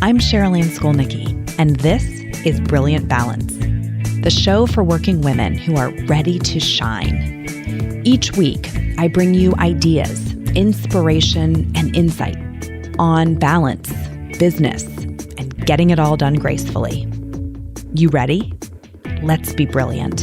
I'm Sherilyn Skolnicki, and this is Brilliant Balance, the show for working women who are ready to shine. Each week, I bring you ideas, inspiration, and insight on balance, business, and getting it all done gracefully. You ready? Let's be brilliant.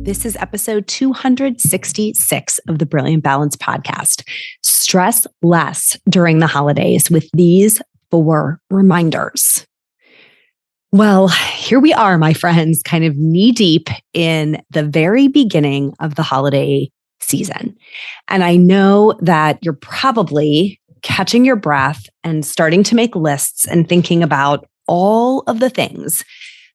This is episode 266 of the Brilliant Balance podcast. Stress less during the holidays with these 4 reminders. Well, here we are, my friends, kind of knee deep in the very beginning of the holiday season. And I know that you're probably catching your breath and starting to make lists and thinking about all of the things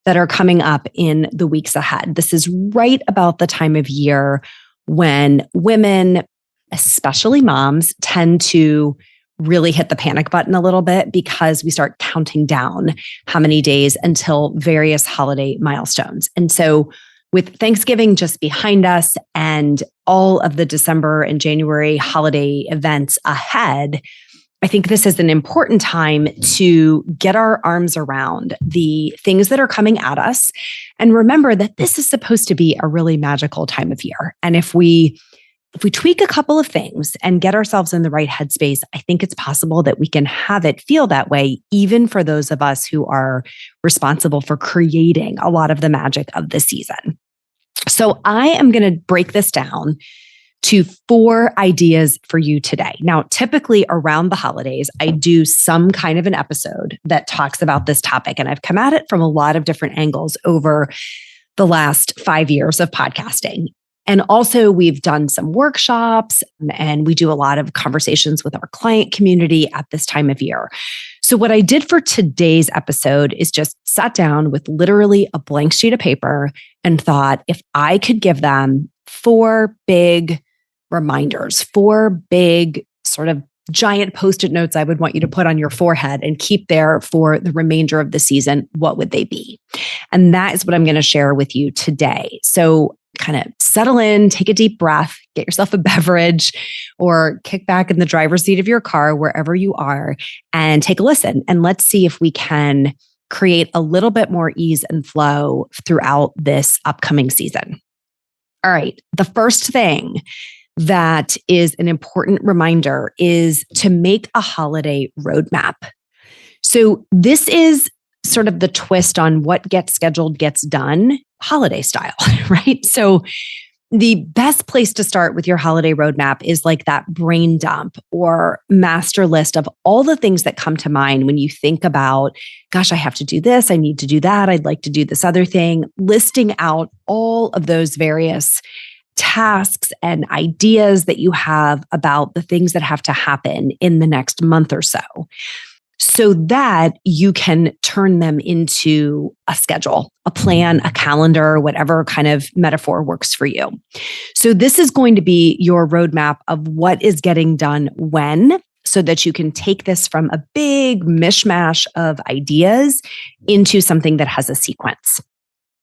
that are coming up in the weeks ahead. This is right about the time of year when women, especially moms, tend to really hit the panic button a little bit because we start counting down how many days until various holiday milestones. And so with Thanksgiving just behind us and all of the December and January holiday events ahead, I think this is an important time to get our arms around the things that are coming at us and remember that this is supposed to be a really magical time of year. And if we tweak a couple of things and get ourselves in the right headspace, I think it's possible that we can have it feel that way, even for those of us who are responsible for creating a lot of the magic of the season. So I am going to break this down to 4 ideas for you today. Now, typically around the holidays, I do some kind of an episode that talks about this topic, and I've come at it from a lot of different angles over the last 5 years of podcasting. And also we've done some workshops and we do a lot of conversations with our client community at this time of year. So what I did for today's episode is just sat down with literally a blank sheet of paper and thought, if I could give them 4 big reminders, 4 big sort of giant Post-it notes I would want you to put on your forehead and keep there for the remainder of the season, what would they be? And that is what I'm going to share with you today. So kind of settle in, take a deep breath, get yourself a beverage, or kick back in the driver's seat of your car, wherever you are, and take a listen. And let's see if we can create a little bit more ease and flow throughout this upcoming season. All right. The first thing that is an important reminder is to make a holiday roadmap. So this is sort of the twist on what gets scheduled gets done, holiday style, right? So the best place to start with your holiday roadmap is like that brain dump or master list of all the things that come to mind when you think about, gosh, I have to do this, I need to do that, I'd like to do this other thing, listing out all of those various tasks and ideas that you have about the things that have to happen in the next month or so that you can turn them into a schedule, a plan, a calendar, whatever kind of metaphor works for you. So this is going to be your roadmap of what is getting done when, so that you can take this from a big mishmash of ideas into something that has a sequence.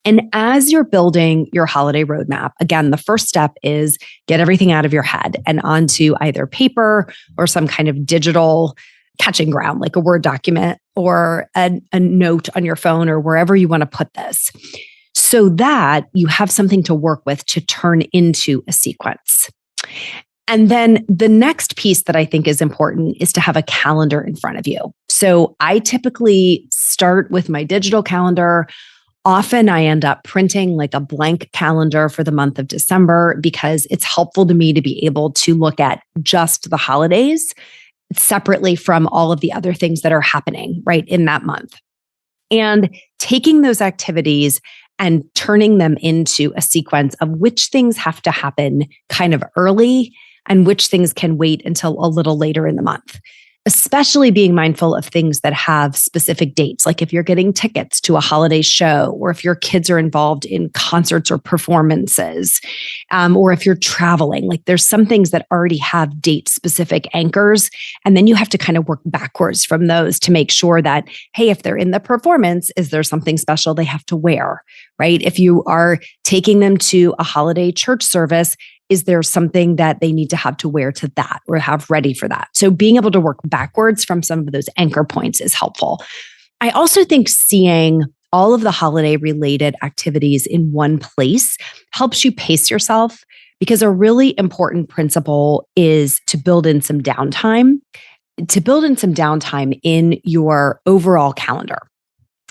And as you're building your holiday roadmap, again, the first step is get everything out of your head and onto either paper or some kind of digital catching ground, like a Word document or a note on your phone or wherever you want to put this, so that you have something to work with to turn into a sequence. And then the next piece that I think is important is to have a calendar in front of you. So I typically start with my digital calendar. Often I end up printing like a blank calendar for the month of December because it's helpful to me to be able to look at just the holidays separately from all of the other things that are happening right in that month. And taking those activities and turning them into a sequence of which things have to happen kind of early and which things can wait until a little later in the month. Especially being mindful of things that have specific dates, like if you're getting tickets to a holiday show, or if your kids are involved in concerts or performances, or if you're traveling, like there's some things that already have date-specific anchors, and then you have to kind of work backwards from those to make sure that, hey, if they're in the performance, is there something special they have to wear, right? If you are taking them to a holiday church service, is there something that they need to have to wear to that or have ready for that? So being able to work backwards from some of those anchor points is helpful. I also think seeing all of the holiday related activities in one place helps you pace yourself, because a really important principle is to build in some downtime, in your overall calendar.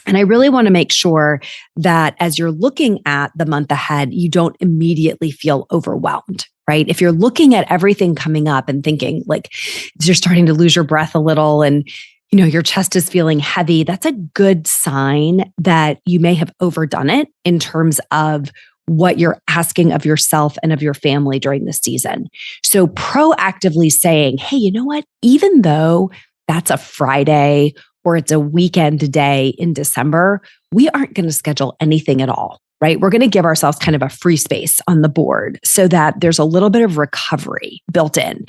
And I really want to make sure that as you're looking at the month ahead, you don't immediately feel overwhelmed, right? If you're looking at everything coming up and thinking like you're starting to lose your breath a little and your chest is feeling heavy, that's a good sign that you may have overdone it in terms of what you're asking of yourself and of your family during this season. So proactively saying, hey, you know what? Even though that's a Friday or it's a weekend day in December, we aren't going to schedule anything at all, right? We're going to give ourselves kind of a free space on the board so that there's a little bit of recovery built in.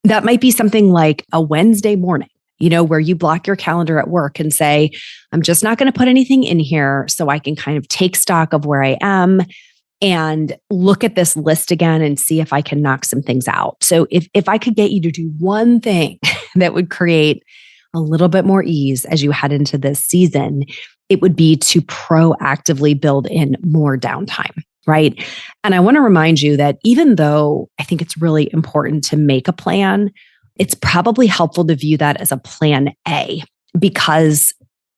That might be something like a Wednesday morning, where you block your calendar at work and say, I'm just not going to put anything in here so I can kind of take stock of where I am and look at this list again and see if I can knock some things out. So if I could get you to do one thing that would create a little bit more ease as you head into this season, it would be to proactively build in more downtime, right? And I want to remind you that even though I think it's really important to make a plan, it's probably helpful to view that as a plan A, because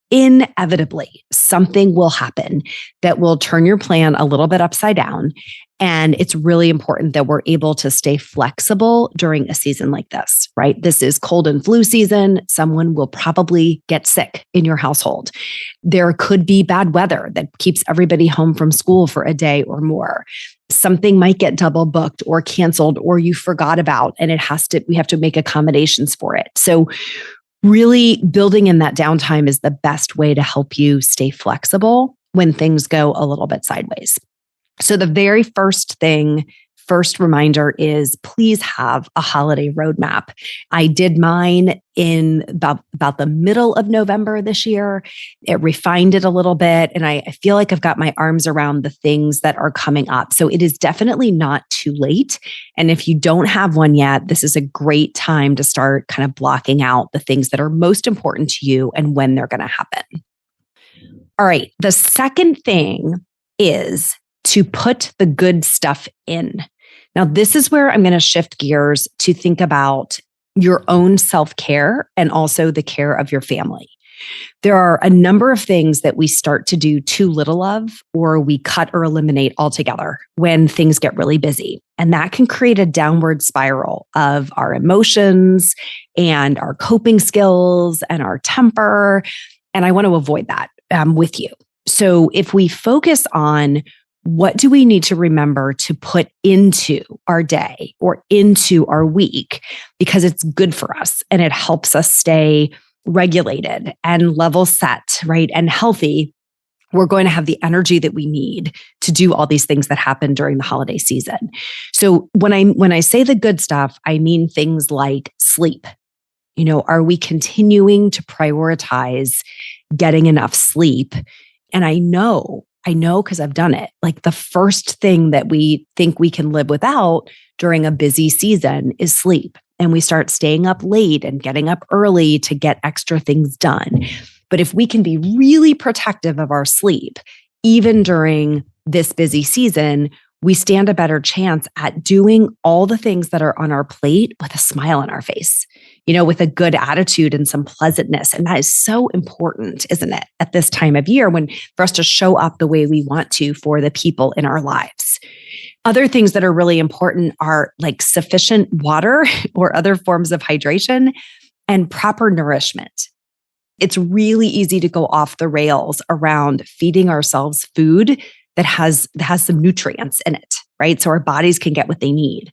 inevitably something will happen that will turn your plan a little bit upside down. And it's really important that we're able to stay flexible during a season like this, right? This is cold and flu season. Someone will probably get sick in your household. There could be bad weather that keeps everybody home from school for a day or more. Something might get double booked or canceled or you forgot about, and we have to make accommodations for it. So really building in that downtime is the best way to help you stay flexible when things go a little bit sideways. So the very first reminder is please have a holiday roadmap. I did mine in about the middle of November this year. It refined it a little bit, and I feel like I've got my arms around the things that are coming up. So it is definitely not too late. And if you don't have one yet, this is a great time to start kind of blocking out the things that are most important to you and when they're going to happen. All right. The second thing is to put the good stuff in. Now, this is where I'm going to shift gears to think about your own self-care and also the care of your family. There are a number of things that we start to do too little of, or we cut or eliminate altogether when things get really busy. And that can create a downward spiral of our emotions and our coping skills and our temper. And I want to avoid that with you. So if we focus on what do we need to remember to put into our day or into our week, because it's good for us and it helps us stay regulated and level set, right? And healthy, we're going to have the energy that we need to do all these things that happen during the holiday season. So when I say the good stuff, I mean things like sleep. Are we continuing to prioritize getting enough sleep? And I know because I've done it. Like the first thing that we think we can live without during a busy season is sleep. And we start staying up late and getting up early to get extra things done. But if we can be really protective of our sleep, even during this busy season, we stand a better chance at doing all the things that are on our plate with a smile on our face, with a good attitude and some pleasantness. And that is so important, isn't it, at this time of year for us to show up the way we want to for the people in our lives. Other things that are really important are like sufficient water or other forms of hydration and proper nourishment. It's really easy to go off the rails around feeding ourselves food that has some nutrients in it, right? So our bodies can get what they need.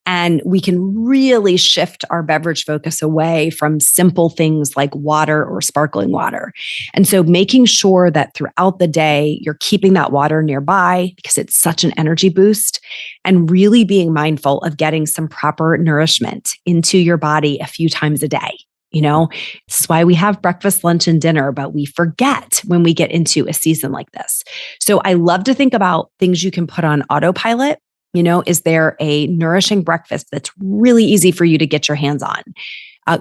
And we can really shift our beverage focus away from simple things like water or sparkling water. And so making sure that throughout the day, you're keeping that water nearby because it's such an energy boost, and really being mindful of getting some proper nourishment into your body a few times a day. It's why we have breakfast, lunch, and dinner, but we forget when we get into a season like this. So I love to think about things you can put on autopilot Is there a nourishing breakfast that's really easy for you to get your hands on?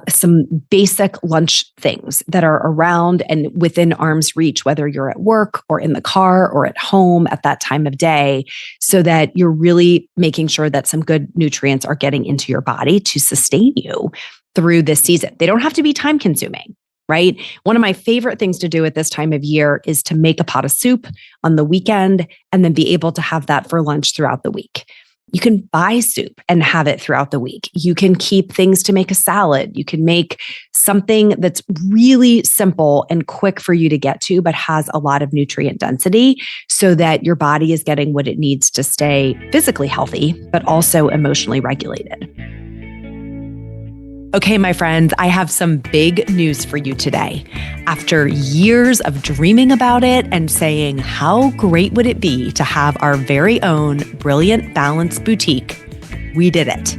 Some basic lunch things that are around and within arm's reach, whether you're at work or in the car or at home at that time of day, so that you're really making sure that some good nutrients are getting into your body to sustain you through this season. They don't have to be time consuming, right? One of my favorite things to do at this time of year is to make a pot of soup on the weekend and then be able to have that for lunch throughout the week. You can buy soup and have it throughout the week. You can keep things to make a salad. You can make something that's really simple and quick for you to get to, but has a lot of nutrient density so that your body is getting what it needs to stay physically healthy, but also emotionally regulated. Okay, my friends, I have some big news for you today. After years of dreaming about it and saying, how great would it be to have our very own Brilliant Balance boutique, we did it.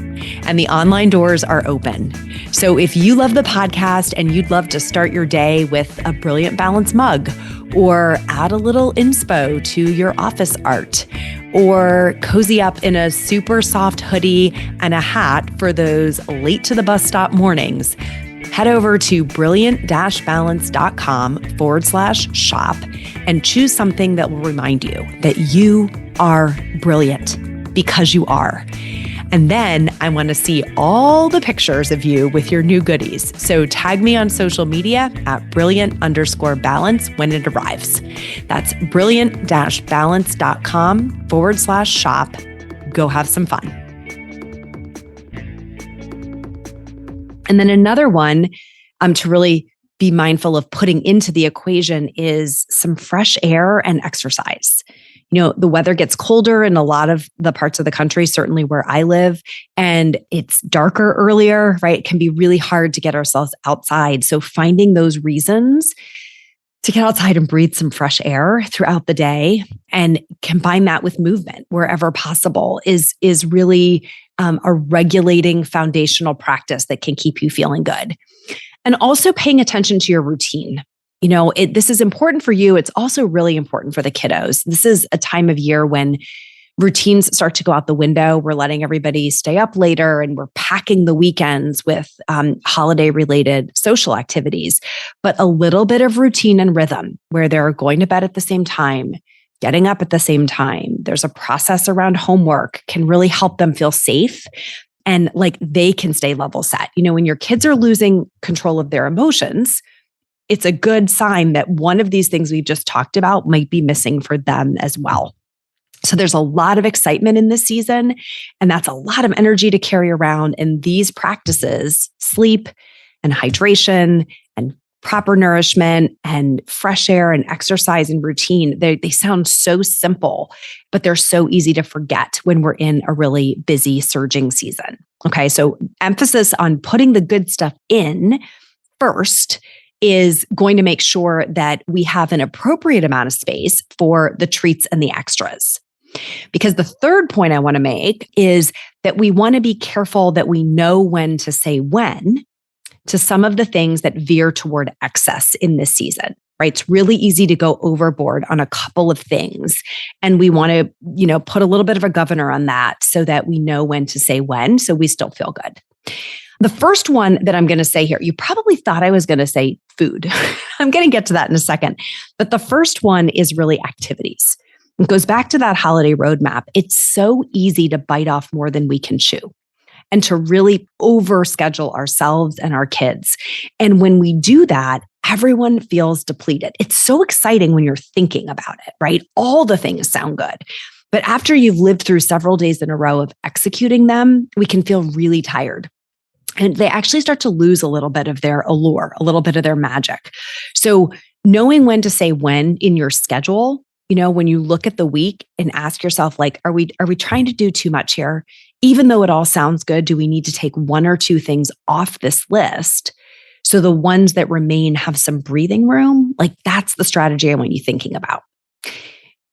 And the online doors are open. So if you love the podcast and you'd love to start your day with a Brilliant Balance mug, or add a little inspo to your office art, or cozy up in a super soft hoodie and a hat for those late to the bus stop mornings, head over to brilliant-balance.com/shop and choose something that will remind you that you are brilliant, because you are. And then I want to see all the pictures of you with your new goodies. So tag me on social media at brilliant_balance when it arrives. That's brilliant-balance.com/shop. Go have some fun. And then another one to really be mindful of putting into the equation is some fresh air and exercise. The weather gets colder in a lot of the parts of the country, certainly where I live, and it's darker earlier, right? It can be really hard to get ourselves outside. So finding those reasons to get outside and breathe some fresh air throughout the day and combine that with movement wherever possible is really a regulating foundational practice that can keep you feeling good. And also paying attention to your routine. This is important for you. It's also really important for the kiddos. This is a time of year when routines start to go out the window. We're letting everybody stay up later and we're packing the weekends with holiday-related social activities. But a little bit of routine and rhythm where they're going to bed at the same time, getting up at the same time. There's a process around homework can really help them feel safe and like they can stay level set. When your kids are losing control of their emotions, it's a good sign that one of these things we've just talked about might be missing for them as well. So there's a lot of excitement in this season, and that's a lot of energy to carry around. And these practices, sleep and hydration and proper nourishment and fresh air and exercise and routine, they sound so simple, but they're so easy to forget when we're in a really busy, surging season. Okay, so emphasis on putting the good stuff in first is going to make sure that we have an appropriate amount of space for the treats and the extras. Because the third point I want to make is that we want to be careful that we know when to say when to some of the things that veer toward excess in this season, right? It's really easy to go overboard on a couple of things. And we want to, put a little bit of a governor on that so that we know when to say when, so we still feel good. The first one that I'm going to say here, you probably thought I was going to say food. I'm going to get to that in a second. But the first one is really activities. It goes back to that holiday roadmap. It's so easy to bite off more than we can chew and to really overschedule ourselves and our kids. And when we do that, everyone feels depleted. It's so exciting when you're thinking about it, right? All the things sound good. But after you've lived through several days in a row of executing them, we can feel really tired. And they actually start to lose a little bit of their allure, a little bit of their magic. So knowing when to say when in your schedule, when you look at the week and ask yourself, like, are we trying to do too much here? Even though it all sounds good, do we need to take one or two things off this list so the ones that remain have some breathing room? Like, that's the strategy I want you thinking about.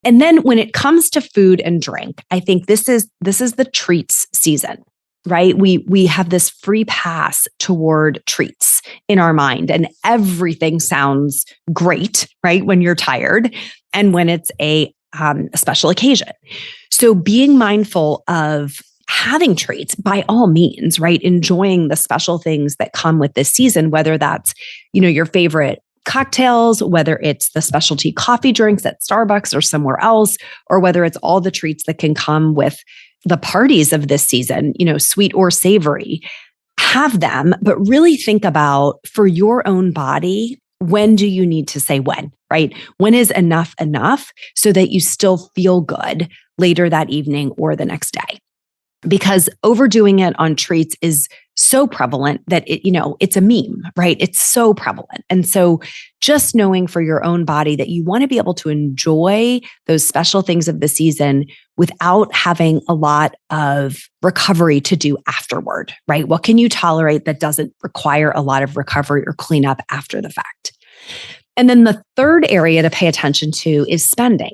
And then when it comes to food and drink, I think this is the treats season. Right? We have this free pass toward treats in our mind, and everything sounds great, right? When you're tired and when it's a a special occasion. So being mindful of having treats by all means, right? Enjoying the special things that come with this season, whether that's, your favorite cocktails, whether it's the specialty coffee drinks at Starbucks or somewhere else, or whether it's all the treats that can come with the parties of this season, sweet or savory. Have them, but really think about, for your own body, when do you need to say when, right? When is enough so that you still feel good later that evening or the next day? Because overdoing it on treats is so prevalent that it's a meme, right? It's so prevalent. And so just knowing for your own body that you want to be able to enjoy those special things of the season without having a lot of recovery to do afterward, right? What can you tolerate that doesn't require a lot of recovery or cleanup after the fact? And then the third area to pay attention to is spending.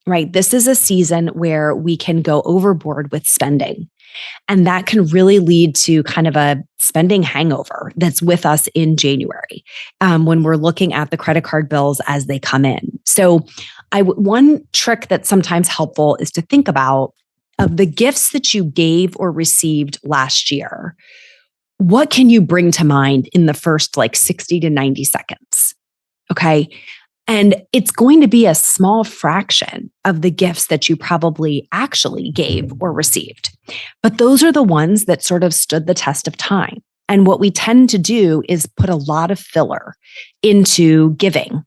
Right? This is a season where we can go overboard with spending. And that can really lead to kind of a spending hangover that's with us in January when we're looking at the credit card bills as they come in. So one trick that's sometimes helpful is to think about, of the gifts that you gave or received last year, what can you bring to mind in the first 60 to 90 seconds? Okay. And it's going to be a small fraction of the gifts that you probably actually gave or received. But those are the ones that sort of stood the test of time. And what we tend to do is put a lot of filler into giving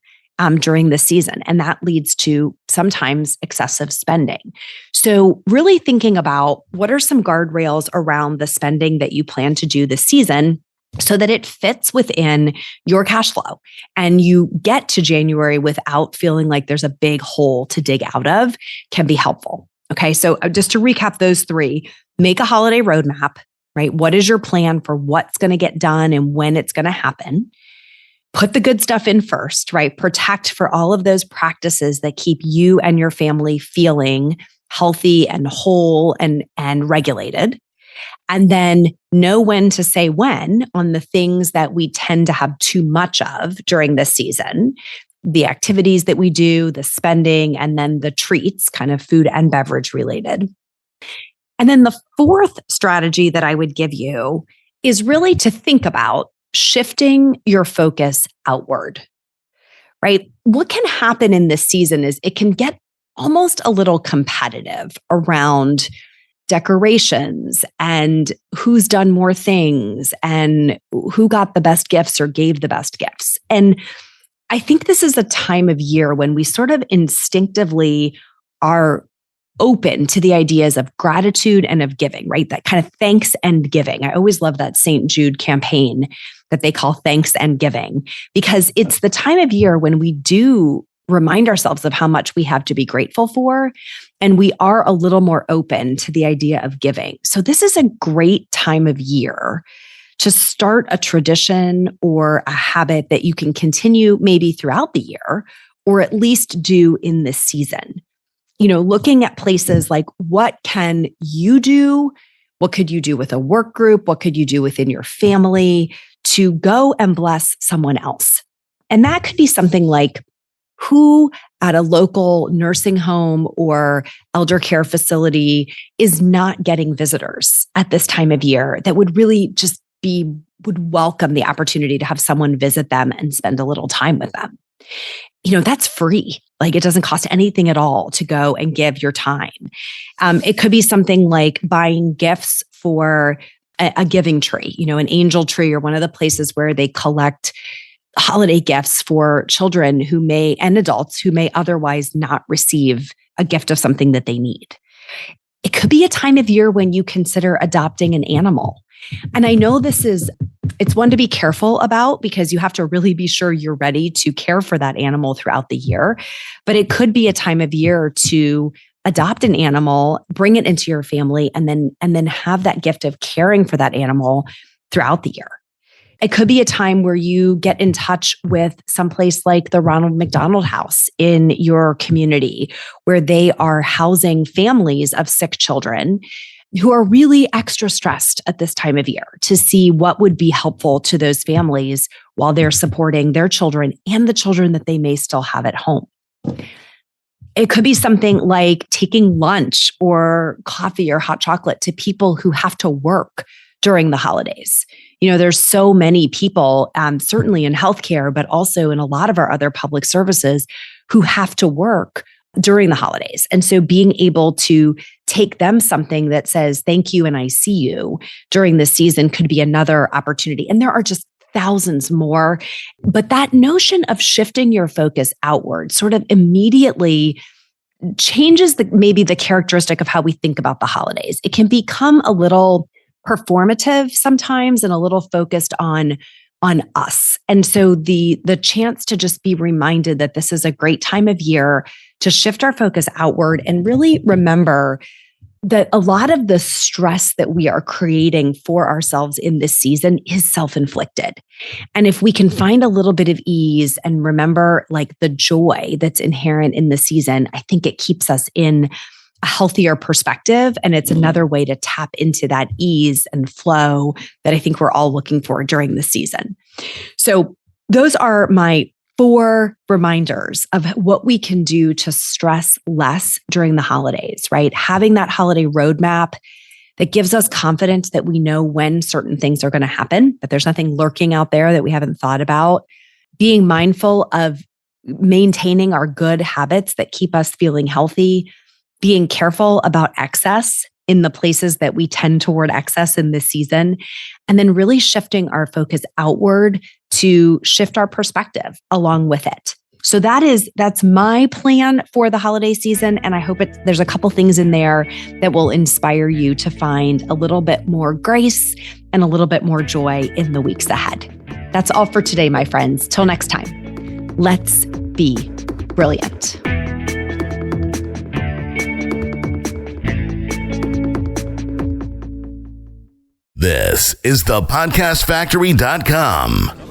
during the season. And that leads to sometimes excessive spending. So really thinking about, what are some guardrails around the spending that you plan to do this season, so that it fits within your cash flow and you get to January without feeling like there's a big hole to dig out of, can be helpful. Okay. So just to recap those three, make a holiday roadmap, right? What is your plan for what's going to get done and when it's going to happen? Put the good stuff in first, right? Protect for all of those practices that keep you and your family feeling healthy and whole and regulated. And then know when to say when on the things that we tend to have too much of during this season, the activities that we do, the spending, and then the treats, kind of food and beverage related. And then the fourth strategy that I would give you is really to think about shifting your focus outward, right? What can happen in this season is it can get almost a little competitive around decorations and who's done more things and who got the best gifts or gave the best gifts. And I think this is a time of year when we sort of instinctively are open to the ideas of gratitude and of giving, right? That kind of thanks and giving. I always love that St. Jude campaign that they call Thanks and Giving, because it's the time of year when we do remind ourselves of how much we have to be grateful for. And we are a little more open to the idea of giving. So this is a great time of year to start a tradition or a habit that you can continue maybe throughout the year, or at least do in this season. Looking at places like, what can you do? What could you do with a work group? What could you do within your family to go and bless someone else? And that could be something like, who at a local nursing home or elder care facility is not getting visitors at this time of year that would really just would welcome the opportunity to have someone visit them and spend a little time with them. That's free. It doesn't cost anything at all to go and give your time. It could be something like buying gifts for a giving tree, an angel tree, or one of the places where they collect holiday gifts for children and adults who may otherwise not receive a gift of something that they need. It could be a time of year when you consider adopting an animal. And I know it's one to be careful about, because you have to really be sure you're ready to care for that animal throughout the year. But it could be a time of year to adopt an animal, bring it into your family, and then have that gift of caring for that animal throughout the year. It could be a time where you get in touch with someplace like the Ronald McDonald House in your community, where they are housing families of sick children who are really extra stressed at this time of year, to see what would be helpful to those families while they're supporting their children and the children that they may still have at home. It could be something like taking lunch or coffee or hot chocolate to people who have to work during the holidays. There's so many people, certainly in healthcare, but also in a lot of our other public services who have to work during the holidays. And so being able to take them something that says, thank you and I see you during this season could be another opportunity. And there are just thousands more. But that notion of shifting your focus outward sort of immediately changes maybe the characteristic of how we think about the holidays. It can become a little performative sometimes and a little focused on us. And so the chance to just be reminded that this is a great time of year to shift our focus outward and really remember that a lot of the stress that we are creating for ourselves in this season is self-inflicted. And if we can find a little bit of ease and remember like the joy that's inherent in the season, I think it keeps us in a healthier perspective. And it's another way to tap into that ease and flow that I think we're all looking for during the season. So those are my 4 reminders of what we can do to stress less during the holidays, right? Having that holiday roadmap that gives us confidence that we know when certain things are going to happen, that there's nothing lurking out there that we haven't thought about. Being mindful of maintaining our good habits that keep us feeling healthy, being careful about excess in the places that we tend toward excess in this season, and then really shifting our focus outward to shift our perspective along with it. So that's my plan for the holiday season. And I hope there's a couple things in there that will inspire you to find a little bit more grace and a little bit more joy in the weeks ahead. That's all for today, my friends. Till next time, let's be brilliant. This is thepodcastfactory.com.